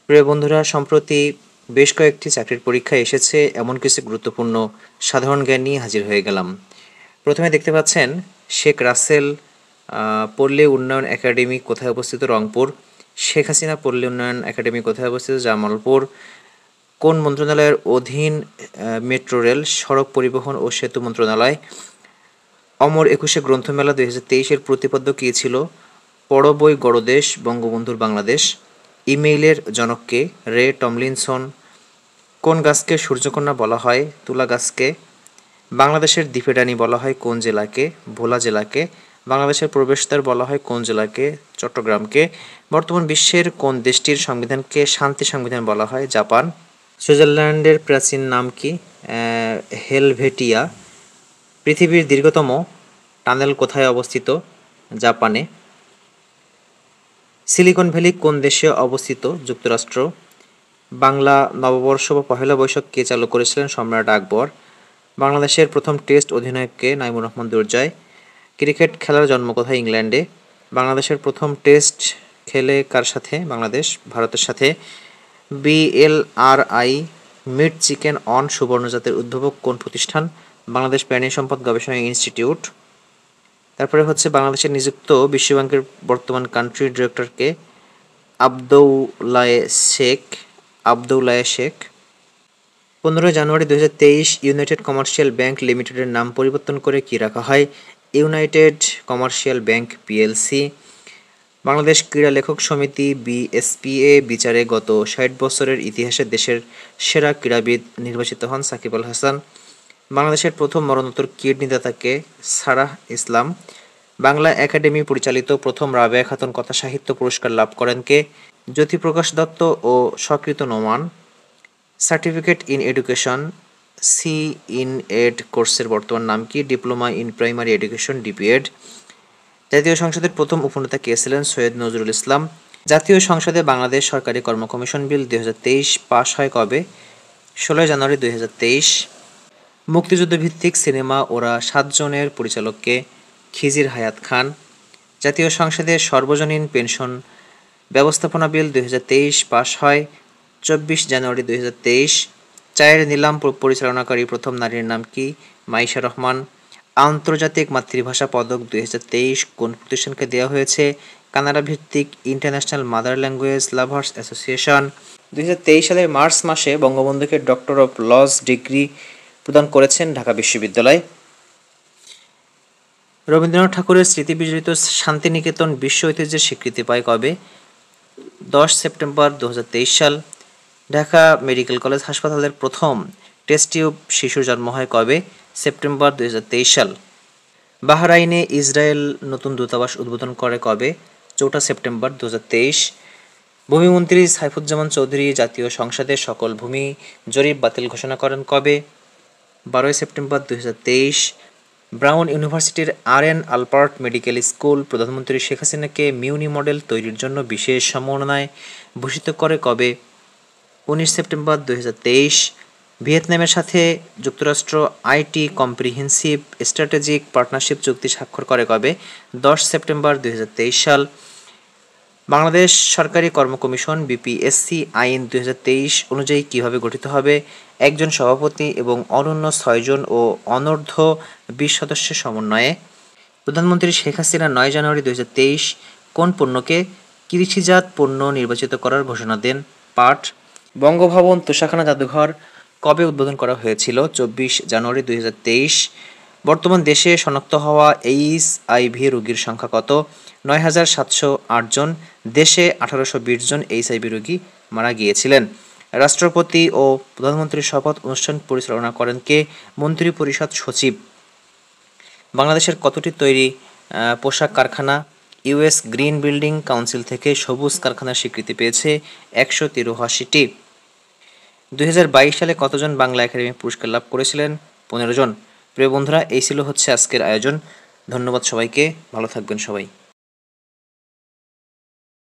প্রিয় বন্ধুরা, সম্প্রতি বেশ কয়েকটি চাকরির পরীক্ষা এসেছে, এমন কিছু গুরুত্বপূর্ণ সাধারণ জ্ঞান নিয়ে হাজির হয়ে গেলাম। প্রথমে দেখতে পাচ্ছেন শেখ রাসেল পল্লী উন্নয়ন একাডেমি কোথায় অবস্থিত? রংপুর। শেখ হাসিনা পল্লী উন্নয়ন একাডেমি কোথায় অবস্থিত? জামালপুর। কোন মন্ত্রণালয়ের অধীন মেট্রো রেল? সড়ক পরিবহন ও সেতু মন্ত্রণালয়। অমর একুশে গ্রন্থমেলা 2023-এর প্রতিপাদ্য কী ছিল? পড়ো বই গড়দেশ, বঙ্গবন্ধুর বাংলাদেশ। ইমেইলের জনক কে? Ray Tomlinson. কোন গাছকে সূর্যকন্যা বলা হয়? তুলা গাছকে। বাংলাদেশের দ্বীপেডানি বলা হয় কোন জেলাকে? ভোলা জেলাকে। বাংলাদেশের প্রবেশদ্বার বলা হয় কোন জেলাকে? চট্টগ্রামকে। বর্তমান বিশ্বের কোন দেশটির সংবিধানকে শান্তি সংবিধান বলা হয়? জাপান। সুইজারল্যান্ডের প্রাচীন নাম কি? হেলভেটিয়া। পৃথিবীর দীর্ঘতম টানেল কোথায় অবস্থিত? জাপানে। সিলিকন ভ্যালি কোন দেশে অবস্থিত? যুক্তরাষ্ট্র। বাংলা নববর্ষ বা পহেলা বৈশাখ কে চালু করেছিলেন? সম্রাট আকবর। বাংলাদেশের প্রথম টেস্ট অধিনায়ক কে? নাইমুর রহমান দুর্জয়। ক্রিকেট খেলার জন্ম কোথায়? ইংল্যান্ডে। বাংলাদেশের প্রথম টেস্ট খেলে কার সাথে? বাংলাদেশ ভারতের সাথে। BLRI মিট চিকেন অন সুবর্ণজাতের উদ্ভাবক কোন প্রতিষ্ঠান? বাংলাদেশ প্রাণী সম্পদ গবেষণা ইনস্টিটিউট। তারপরে হচ্ছে বাংলাদেশের নিযুক্ত বিশ্বব্যাংকের বর্তমান কান্ট্রি ডিরেক্টরকে? আবদৌলায়ে শেখ। 15 জানুয়ারি 2023 ইউনাইটেড কমার্শিয়াল ব্যাংক লিমিটেডের নাম পরিবর্তন করে কি রাখা হয়? United commercial bank PLC. Bangladesh ক্রীড়া লেখক সমিতি BSPA বিচারে গত 60 বছরের ইতিহাসে দেশের সেরা ক্রীড়াবিদ নির্বাচিত হন সাকিব আল হাসান। বাংলাদেশের প্রথম মরণোত্তর কিডনি দাতাকে? সারাহ ইসলাম। বাংলা একাডেমি পরিচালিত প্রথম রাবেয়া খাতুন কথা সাহিত্য পুরস্কার লাভ করেন কে? জ্যোতিপ্রকাশ দত্ত ও Swakrito Noman. Certificate in education C in Ed কোর্সের বর্তমান নাম কি? Diploma in primary education DPEd। জাতীয় সংসদের প্রথম উপনেতা কে ছিলেন? সৈয়দ নজরুল ইসলাম। জাতীয় সংসদে বাংলাদেশ সরকারি কর্ম কমিশন বিল 2023 পাশ হয় কবে? 16 জানুয়ারি 2023। মুক্তিযুদ্ধ ভিত্তিক সিনেমা ওরা 7 জনের পরিচালককে? খিজির হায়াত খান। জাতীয় সংসদে সর্বজনীন পেনশন ব্যবস্থাপনা বিল 2023 পাশ হয় 24 জানুয়ারি 2023। চায়ের নিলাম পরিচালনাকারী প্রথম নারীর নাম কি? মাইশা রহমান। আন্তর্জাতিক মাতৃভাষা পদক 2023 কোন প্রতিষ্ঠানকে দেওয়া হয়েছে? কানাডা ভিত্তিক international mother language lovers association. 2023 সালের মার্চ মাসে বঙ্গবন্ধুকে ডক্টর অব লজ ডিগ্রি প্রদান করেছেন ঢাকা বিশ্ববিদ্যালয়। রবীন্দ্রনাথ ঠাকুরের স্মৃতিবিজড়িত শান্তিনিকেতন বিশ্ব ঐতিহ্যের স্বীকৃতি পায় কবে? 10 সেপ্টেম্বর 2023 সাল। ঢাকা মেডিকেল কলেজ হাসপাতালের প্রথম টেস্ট টিউব শিশুর জন্ম হয় কবে? সেপ্টেম্বর 2023 সাল। বাহরাইনে ইসরায়েল নতুন দূতাবাস উদ্বোধন করে কবে? 4 সেপ্টেম্বর 2023। ভূমিমন্ত্রী সাইফুজ্জামান চৌধুরী জাতীয় সংসদে সকল ভূমি জরিপ বাতিল ঘোষণা করেন কবে? 12 সেপ্টেম্বর 2023। ব্রাউন ইউনিভার্সিটির RN আলবার্ট মেডিকেল স্কুল প্রধানমন্ত্রী শেখ হাসিনাকে মিউনি মডেল তৈরির জন্য বিশেষ সম্মাননায় ভূষিত করে কবে? 19 সেপ্টেম্বর 2023। ভিয়েতনামের সাথে যুক্তরাষ্ট্র IT কম্প্রিহেন্সিভ স্ট্র্যাটেজিক পার্টনারশিপ চুক্তি স্বাক্ষর করে কবে? 10 সেপ্টেম্বর 2023 সাল। বাংলাদেশ সরকারি কর্ম কমিশন BPSC আইন 2023 অনুযায়ী কিভাবে গঠিত হবে? একজন সভাপতি এবং অনন্য 6 জন ও অনূর্ধ্ব 20 সদস্যের সমন্বয়ে। প্রধানমন্ত্রী শেখ হাসিনা 9 জানুয়ারি 2023 কোন পণ্যকে কৃষিজাত পণ্য নির্বাচিত করার ঘোষণা দেন? পাট। বঙ্গভবন তোষাখানা জাদুঘর কবে উদ্বোধন করা হয়েছিল? 24 জানুয়ারি 2023। বর্তমান দেশে শনাক্ত হওয়া HIV রোগীর সংখ্যা কত? 9,708 জন। দেশে 1820 জন HIV রোগী মারা গিয়েছিলেন। রাষ্ট্রপতি ও প্রধানমন্ত্রীর শপথ অনুষ্ঠান পরিচালনা করেন কে? মন্ত্রিপরিষদ সচিব। বাংলাদেশের কতটি তৈরি পোশাক কারখানা? US গ্রিন বিল্ডিং কাউন্সিল থেকে সবুজ কারখানার স্বীকৃতি পেয়েছে 183টি। 2022 সালে কতজন বাংলা একাডেমি পুরস্কার লাভ করেছিলেন? 15 জন। প্রিয় বন্ধুরা, এই ছিল আজকের আয়োজন। ধন্যবাদ সবাইকে, ভালো থাকবেন সবাই।